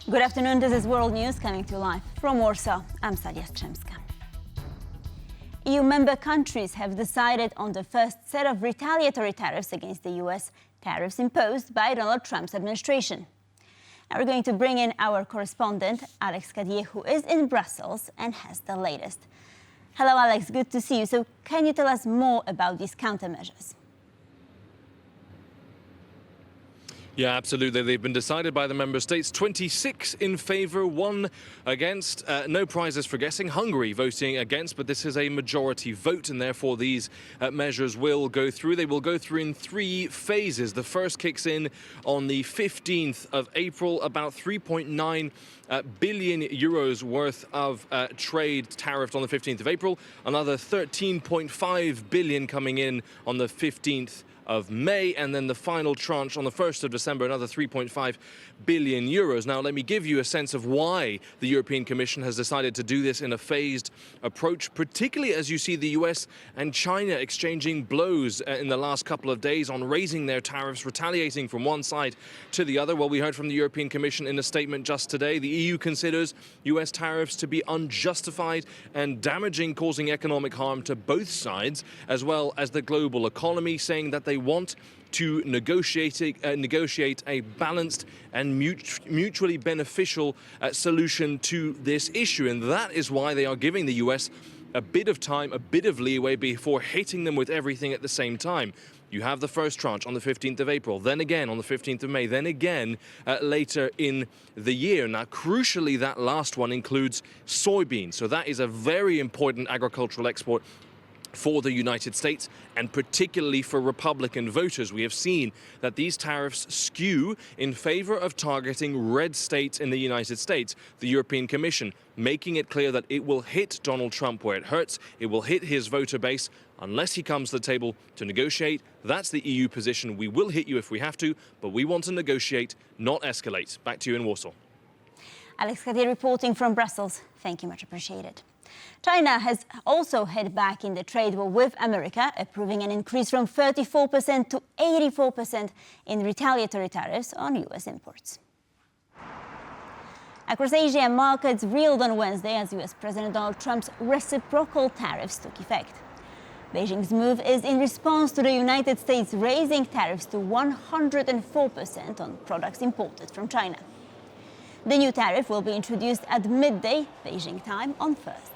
Good afternoon, this is World News coming to you live from Warsaw. I'm Sadia Strzemska. EU member countries have decided on the first set of retaliatory tariffs against the US, tariffs imposed by Donald Trump's administration. Now we're going to bring in our correspondent, Alex Cadier, who is in Brussels and has the latest. Hello, Alex, good to see you. So can you tell us more about these countermeasures? Yeah, absolutely. They've been decided by the member states. 26 in favour, 1 against. No prizes for guessing. Hungary voting against, but this is a majority vote, and therefore these measures will go through. They will go through in 3 phases. The first kicks in on the 15th of April, about 3.9 billion euros worth of trade tariffed on the 15th of April. Another 13.5 billion coming in on the 15th of May, and then the final tranche on the 1st of December, another 3.5 billion euros. Now, let me give you a sense of why the European Commission has decided to do this in a phased approach, particularly as you see the US and China exchanging blows in the last couple of days on raising their tariffs, retaliating from one side to the other. Well, we heard from the European Commission in a statement just today. The EU considers US tariffs to be unjustified and damaging, causing economic harm to both sides, as well as the global economy, saying that they want to negotiate a balanced and mutually beneficial solution to this issue. And that is why they are giving the US a bit of time, a bit of leeway before hitting them with everything at the same time. You have the first tranche on the 15th of April, then again on the 15th of May, then again later in the year. Now, crucially, that last one includes soybeans. So that is a very important agricultural export for the United States, and particularly for Republican voters. We have seen that these tariffs skew in favor of targeting red states in the United States. The European Commission making it clear that it will hit Donald Trump where it hurts. It will hit his voter base unless he comes to the table to negotiate. That's the EU position. We will hit you if we have to, but we want to negotiate, not escalate. Back to you in Warsaw. Alex Cadier reporting from Brussels. Thank you, much appreciated. China has also hit back in the trade war with America, approving an increase from 34% to 84% in retaliatory tariffs on US imports. Across Asia, markets reeled on Wednesday as US President Donald Trump's reciprocal tariffs took effect. Beijing's move is in response to the United States raising tariffs to 104% on products imported from China. The new tariff will be introduced at midday Beijing time on Thursday.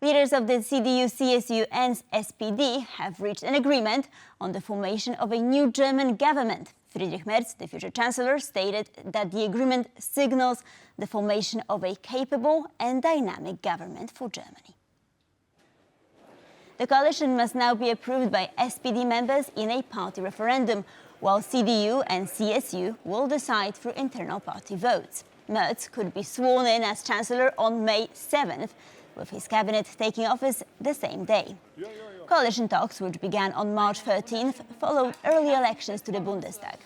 Leaders of the CDU, CSU and SPD have reached an agreement on the formation of a new German government. Friedrich Merz, the future chancellor, stated that the agreement signals the formation of a capable and dynamic government for Germany. The coalition must now be approved by SPD members in a party referendum, while CDU and CSU will decide through internal party votes. Merz could be sworn in as chancellor on May 7th, with his cabinet taking office the same day. Coalition talks, which began on March 13th, followed early elections to the Bundestag.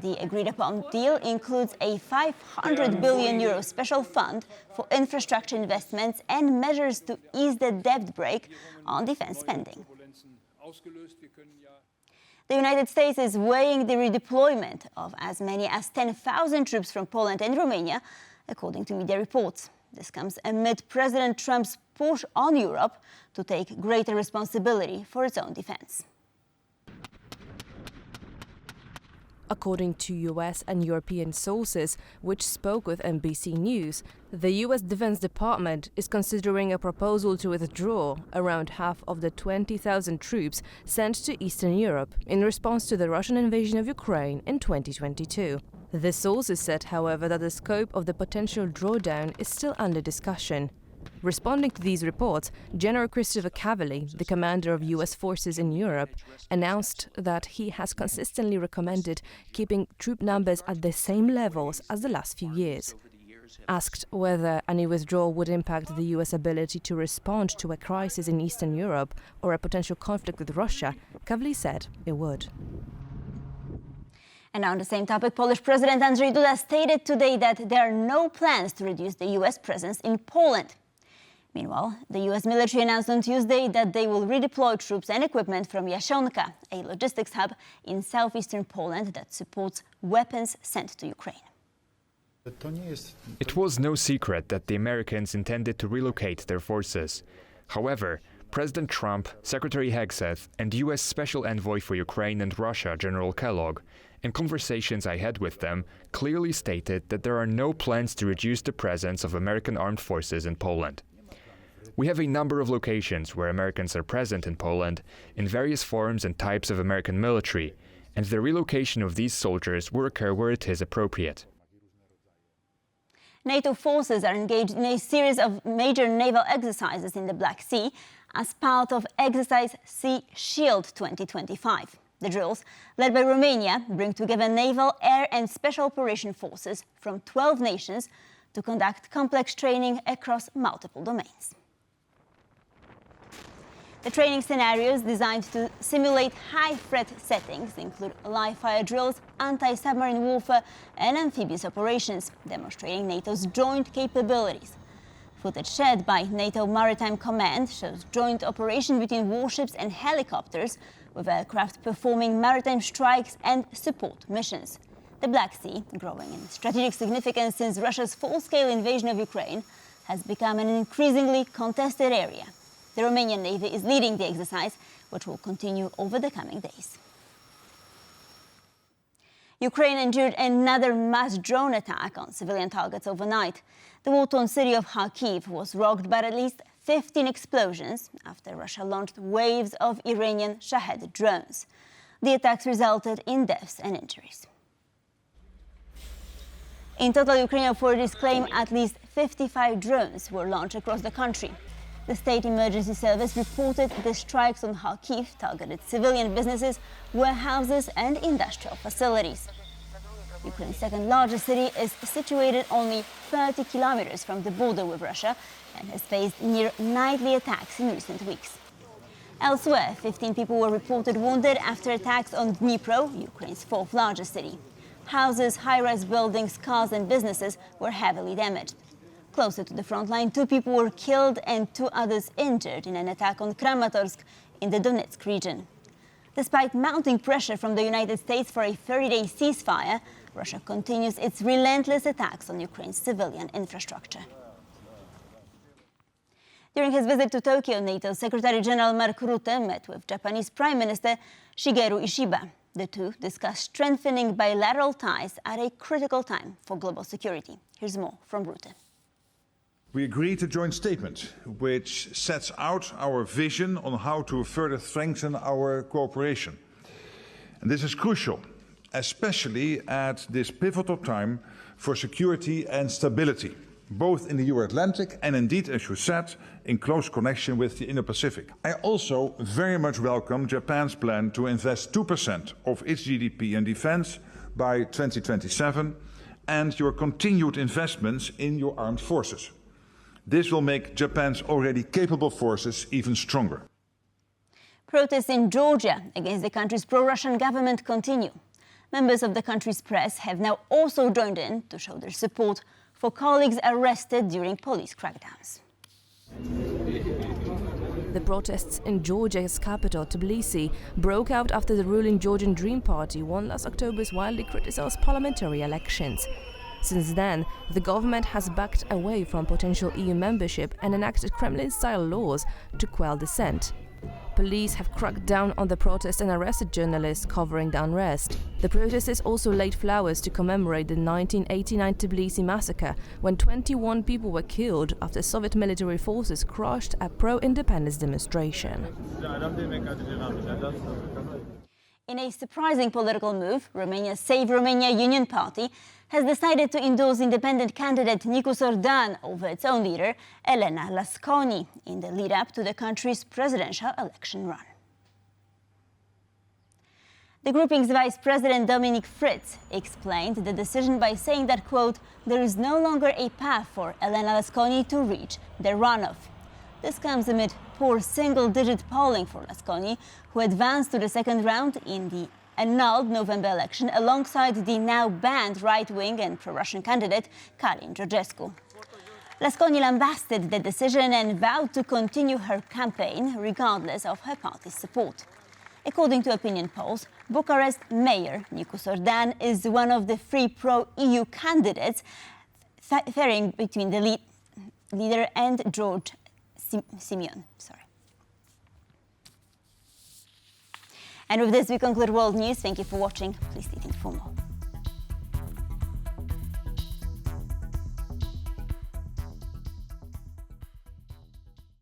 The agreed-upon deal includes a 500 billion euro special fund for infrastructure investments and measures to ease the debt brake on defense spending. The United States is weighing the redeployment of as many as 10,000 troops from Poland and Romania, according to media reports. This comes amid President Trump's push on Europe to take greater responsibility for its own defense. According to US and European sources, which spoke with NBC News, the US Defense Department is considering a proposal to withdraw around half of the 20,000 troops sent to Eastern Europe in response to the Russian invasion of Ukraine in 2022. The sources said, however, that the scope of the potential drawdown is still under discussion. Responding to these reports, General Christopher Cavalli, the commander of US forces in Europe, announced that he has consistently recommended keeping troop numbers at the same levels as the last few years. Asked whether any withdrawal would impact the US ability to respond to a crisis in Eastern Europe or a potential conflict with Russia, Cavalli said it would. And on the same topic, Polish President Andrzej Duda stated today that there are no plans to reduce the US presence in Poland. Meanwhile, the US military announced on Tuesday that they will redeploy troops and equipment from Jasionka, a logistics hub in southeastern Poland that supports weapons sent to Ukraine. It was no secret that the Americans intended to relocate their forces. However, President Trump, Secretary Hegseth, and US Special Envoy for Ukraine and Russia, General Kellogg, in conversations I had with them, clearly stated that there are no plans to reduce the presence of American armed forces in Poland. We have a number of locations where Americans are present in Poland, in various forms and types of American military, and the relocation of these soldiers will occur where it is appropriate. NATO forces are engaged in a series of major naval exercises in the Black Sea as part of Exercise Sea Shield 2025. The drills, led by Romania, bring together naval, air and special operation forces from 12 nations to conduct complex training across multiple domains. The training scenarios designed to simulate high-threat settings include live-fire drills, anti-submarine warfare and amphibious operations, demonstrating NATO's joint capabilities. Footage shared by NATO Maritime Command shows joint operation between warships and helicopters, with aircraft performing maritime strikes and support missions. The Black Sea, growing in strategic significance since Russia's full-scale invasion of Ukraine, has become an increasingly contested area. The Romanian Navy is leading the exercise, which will continue over the coming days. Ukraine endured another mass drone attack on civilian targets overnight. The war-torn city of Kharkiv was rocked by at least 15 explosions after Russia launched waves of Iranian Shahed drones. The attacks resulted in deaths and injuries. In total, Ukrainian authorities claim at least 55 drones were launched across the country. The State Emergency Service reported the strikes on Kharkiv targeted civilian businesses, warehouses and industrial facilities. Ukraine's second largest city is situated only 30 kilometers from the border with Russia and has faced near nightly attacks in recent weeks. Elsewhere, 15 people were reported wounded after attacks on Dnipro, Ukraine's fourth largest city. Houses, high-rise buildings, cars and businesses were heavily damaged. Closer to the front line, 2 people were killed and 2 others injured in an attack on Kramatorsk in the Donetsk region. Despite mounting pressure from the United States for a 30-day ceasefire, Russia continues its relentless attacks on Ukraine's civilian infrastructure. During his visit to Tokyo, NATO Secretary General Mark Rutte met with Japanese Prime Minister Shigeru Ishiba. The two discussed strengthening bilateral ties at a critical time for global security. Here's more from Rutte. We agreed a joint statement which sets out our vision on how to further strengthen our cooperation. And this is crucial, especially at this pivotal time for security and stability, both in the Euro-Atlantic and indeed, as you said, in close connection with the Indo-Pacific. I also very much welcome Japan's plan to invest 2% of its GDP in defense by 2027 and your continued investments in your armed forces. This will make Japan's already capable forces even stronger. Protests in Georgia against the country's pro-Russian government continue. Members of the country's press have now also joined in to show their support for colleagues arrested during police crackdowns. The protests in Georgia's capital, Tbilisi, broke out after the ruling Georgian Dream Party won last October's widely criticized parliamentary elections. Since then, the government has backed away from potential EU membership and enacted Kremlin-style laws to quell dissent. Police have cracked down on the protests and arrested journalists covering the unrest. The protesters also laid flowers to commemorate the 1989 Tbilisi massacre, when 21 people were killed after Soviet military forces crushed a pro-independence demonstration. In a surprising political move, Romania's Save Romania Union Party has decided to endorse independent candidate Nicu Sordan over its own leader, Elena Lasconi, in the lead-up to the country's presidential election run. The grouping's vice president, Dominic Fritz, explained the decision by saying that, quote, there is no longer a path for Elena Lasconi to reach the runoff. This comes amid poor single-digit polling for Lasconi, who advanced to the second round in the annulled November election alongside the now banned right-wing and pro-Russian candidate Călin Georgescu. Lasconi lambasted the decision and vowed to continue her campaign regardless of her party's support. According to opinion polls, Bucharest Mayor Nicu Sordan is one of the three pro-EU candidates varying between the leader and George Simeon. And with this, we conclude World News. Thank you for watching. Please stay tuned for more.